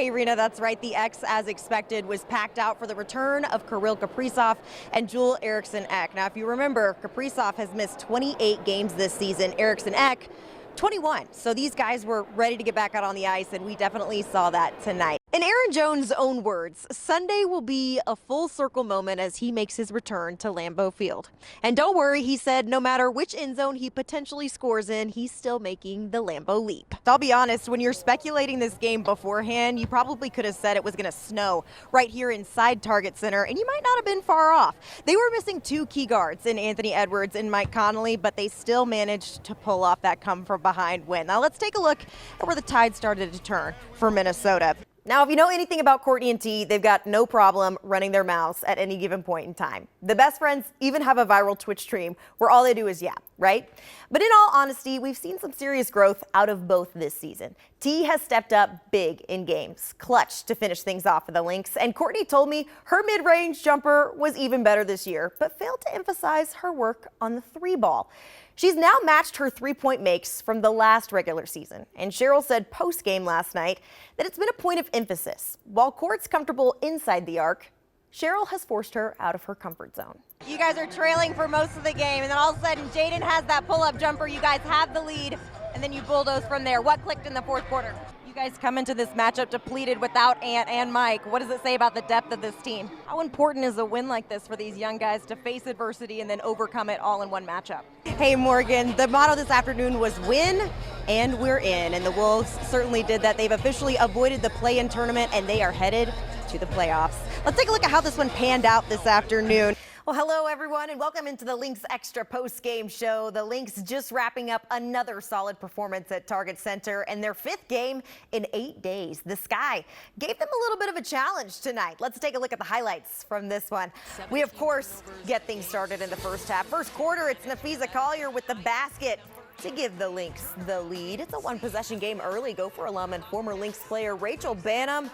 Hey, Rena, that's right. The X, as expected, was packed out for the return of Kirill Kaprizov and Joel Eriksson Ek. Now, if you remember, Kaprizov has missed 28 games this season. Eriksson Ek, 21. So these guys were ready to get back out on the ice, and we definitely saw that tonight. In Aaron Jones' own words, Sunday will be a full circle moment as he makes his return to Lambeau Field. And don't worry, he said, no matter which end zone he potentially scores in, he's still making the Lambeau leap. I'll be honest, when you're speculating this game beforehand, you probably could have said it was going to snow right here inside Target Center, and you might not have been far off. They were missing two key guards in Anthony Edwards and Mike Connolly, but they still managed to pull off that come from behind win. Now let's take a look at where the tide started to turn for Minnesota. Now, if you know anything about Courtney and T, they've got no problem running their mouths at any given point in time. The best friends even have a viral Twitch stream where all they do is yap, right? But in all honesty, we've seen some serious growth out of both this season. T has stepped up big in games, clutch to finish things off for the Lynx, and Courtney told me her mid-range jumper was even better this year, but failed to emphasize her work on the three ball. She's now matched her three-point makes from the last regular season, and Cheryl said post-game last night that it's been a point of emphasis. While Court's comfortable inside the arc, Cheryl has forced her out of her comfort zone. You guys are trailing for most of the game, and then all of a sudden Jaden has that pull-up jumper. You guys have the lead, and then you bulldoze from there. What clicked in the fourth quarter? You guys come into this matchup depleted without Ant and Mike. What does it say about the depth of this team? How important is a win like this for these young guys to face adversity and then overcome it all in one matchup? Hey, Morgan, the motto this afternoon was win and we're in, and the Wolves certainly did that. They've officially avoided the play-in tournament, and they are headed to the playoffs. Let's take a look at how this one panned out this afternoon. Well, hello, everyone, and welcome into the Lynx Extra post-game show. The Lynx just wrapping up another solid performance at Target Center and their fifth game in 8 days. The Sky gave them a little bit of a challenge tonight. Let's take a look at the highlights from this one. We, of course, get things started in the first half. First quarter, it's Napheesa Collier with the basket to give the Lynx the lead. It's a one-possession game early. Gopher alum and former Lynx player Rachel Banham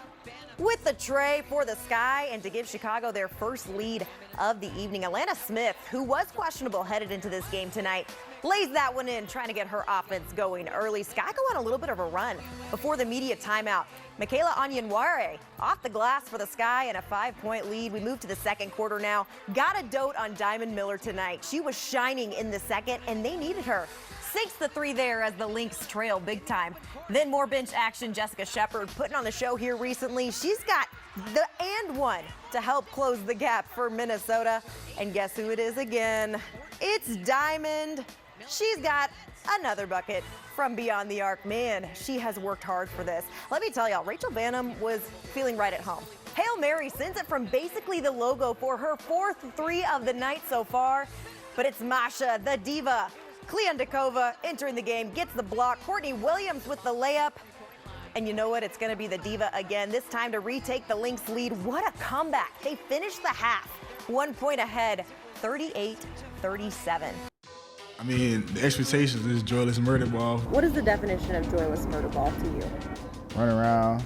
with the tray for the Sky and to give Chicago their first lead of the evening. Alana Smith, who was questionable headed into this game tonight, lays that one in, trying to get her offense going early. Sky go on a little bit of a run before the media timeout. Michaela Onyenwere off the glass for the Sky and a 5-point lead. We move to the second quarter now. Got a dote on Diamond Miller tonight. She was shining in the second, and they needed her. Sinks the three there as the Lynx trail big time. Then more bench action. Jessica Shepard putting on the show here recently. She's got the and one to help close the gap for Minnesota. And guess who it is again? It's Diamond. She's got another bucket from beyond the arc. Man, she has worked hard for this. Let me tell y'all, Rachel Banham was feeling right at home. Hail Mary sends it from basically the logo for her fourth three of the night so far. But it's Masha, the diva. Kliandikova entering the game, gets the block. Courtney Williams with the layup. And you know what? It's going to be the diva again, this time to retake the Lynx lead. What a comeback. They finished the half 1 point ahead, 38-37. I mean, the expectations is joyless murder ball. What is the definition of joyless murder ball to you? Run around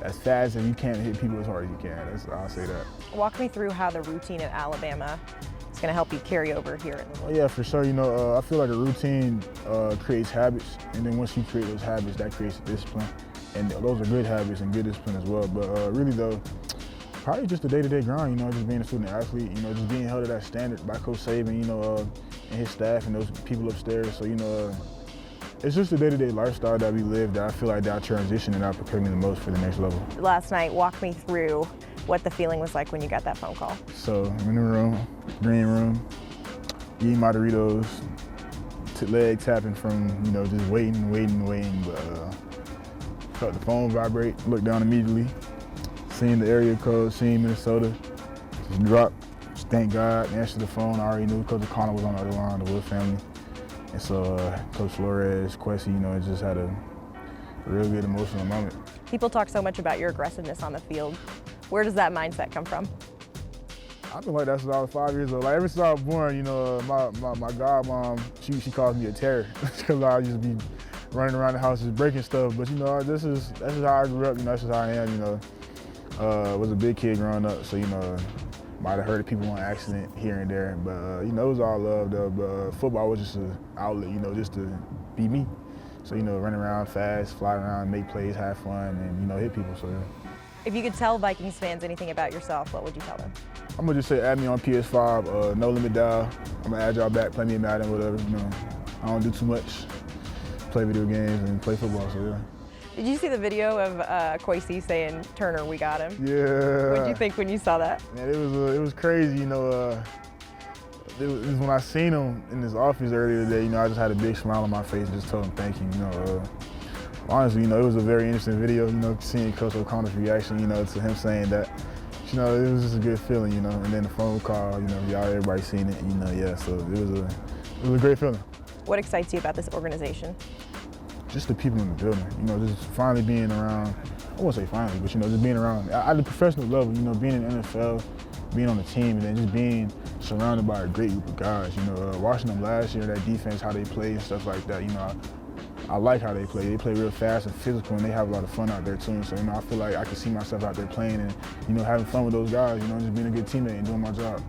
as fast as you can and hit people as hard as you can. I'll say that. Walk me through how the routine at Alabama is going to help you carry over here. Oh, yeah, for sure. You know, I feel like a routine creates habits, and then once you create those habits, that creates discipline. And those are good habits and good discipline as well. But really, though, probably just the day-to-day grind, you know, just being a student athlete, you know, just being held to that standard by Coach Saban, you know, and his staff and those people upstairs. So, you know, it's just the day-to-day lifestyle that we live that I feel like that transition and that prepared me the most for the next level. Last night, walk me through what the feeling was like when you got that phone call. So I'm in the room, green room, eating my Doritos, leg tapping from, you know, just waiting. But felt the phone vibrate, looked down immediately, seeing the area code, seeing Minnesota, just dropped, just thank God, answered the phone. I already knew Coach O'Connor was on the other line, the Wood family. And so Coach Flores, Quessy, you know, it just had a real good emotional moment. People talk so much about your aggressiveness on the field. Where does that mindset come from? I've been like that since I was 5 years old. Like ever since I was born, you know, my godmom, she calls me a terror because I just be running around the house just breaking stuff. But you know, that's just how I grew up. You know, that's just how I am. You know, was a big kid growing up, so you know, might have hurt people on accident here and there. But you know, it was all love though. But football was just an outlet, you know, just to be me. So, you know, run around fast, fly around, make plays, have fun, and, you know, hit people. So, yeah. If you could tell Vikings fans anything about yourself, what would you tell them? I'm gonna just say add me on PS5, No Limit Dial. I'm gonna add y'all back, play me in Madden, whatever, you know. I don't do too much. Play video games and play football, so yeah. Did you see the video of Kwesi saying, "Turner, we got him"? Yeah. What did you think when you saw that? Man, it was crazy, you know. It was when I seen him in his office earlier today, you know, I just had a big smile on my face and just told him thank you, you know. Honestly, you know, it was a very interesting video, you know, seeing Coach O'Connor's reaction, you know, to him saying that. You know, it was just a good feeling, you know, and then the phone call, you know, everybody seen it, you know, yeah, so it was a great feeling. What excites you about this organization? Just the people in the building, you know, just finally being around, I won't say finally, but, you know, just being around, at the professional level, you know, being in the NFL, being on the team, and then just being surrounded by a great group of guys, you know, watching them last year, that defense, how they play and stuff like that, you know, I like how they play. They play real fast and physical, and they have a lot of fun out there too. So, you know, I feel like I can see myself out there playing and, you know, having fun with those guys, you know, just being a good teammate and doing my job.